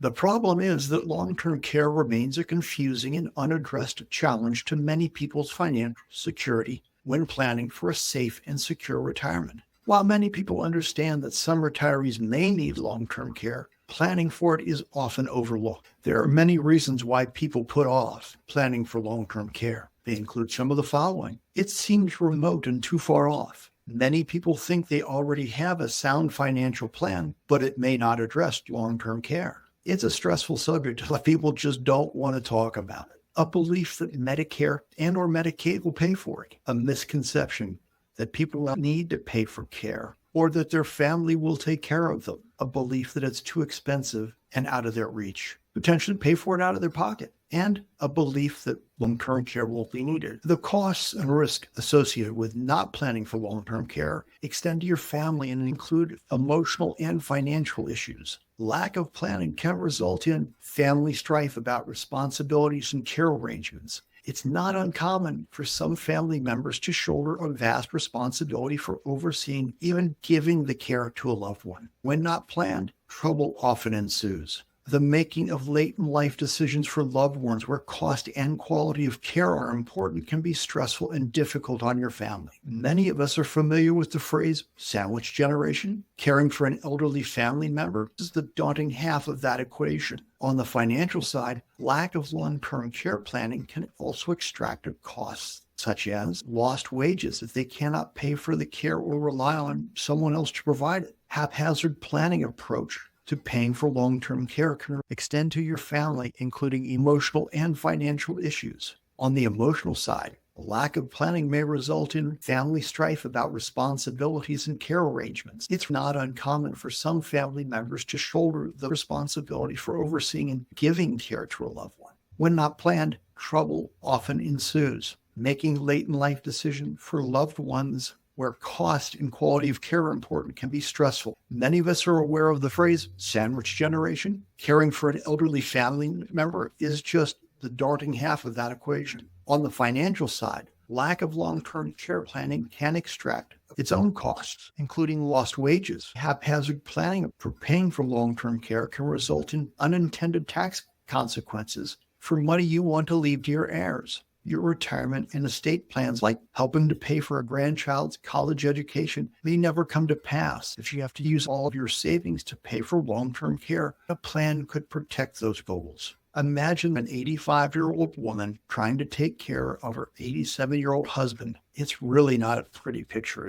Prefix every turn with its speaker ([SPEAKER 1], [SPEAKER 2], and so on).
[SPEAKER 1] The problem is that long-term care remains a confusing and unaddressed challenge to many people's financial security when planning for a safe and secure retirement. While many people understand that some retirees may need long-term care, planning for it is often overlooked. There are many reasons why people put off planning for long-term care. They include some of the following. It seems remote and too far off. Many people think they already have a sound financial plan, but it may not address long-term care. It's a stressful subject that people just don't want to talk about it. A belief that Medicare and or Medicaid will pay for it. A misconception that people need to pay for care or that their family will take care of them. A belief that it's too expensive and out of their reach. Potentially pay for it out of their pocket. And a belief that long-term care won't be needed. The costs and risk associated with not planning for long-term care extend to your family and include emotional and financial issues. Lack of planning can result in family strife about responsibilities and care arrangements. It's not uncommon for some family members to shoulder a vast responsibility for overseeing, even giving the care to a loved one. When not planned, trouble often ensues. The making of late in life decisions for loved ones where cost and quality of care are important can be stressful and difficult on your family. Many of us are familiar with the phrase sandwich generation. Caring for an elderly family member is the daunting half of that equation. On the financial side, lack of long-term care planning can also extract costs, such as lost wages if they cannot pay for the care or rely on someone else to provide it. Haphazard planning approach to paying for long-term care can extend to your family, including emotional and financial issues. On the emotional side, lack of planning may result in family strife about responsibilities and care arrangements. It's not uncommon for some family members to shoulder the responsibility for overseeing and giving care to a loved one. When not planned, trouble often ensues. Making late in life decisions for loved ones where cost and quality of care are important can be stressful. Many of us are aware of the phrase sandwich generation. Caring for an elderly family member is just the daunting half of that equation. On the financial side, lack of long-term care planning can extract its own costs, including lost wages. Haphazard planning for paying for long-term care can result in unintended tax consequences for money you want to leave to your heirs. Your retirement and estate plans, like helping to pay for a grandchild's college education, may never come to pass if you have to use all of your savings to pay for long-term care. A plan could protect those goals. Imagine an 85-year-old woman trying to take care of her 87-year-old husband. It's really not a pretty picture.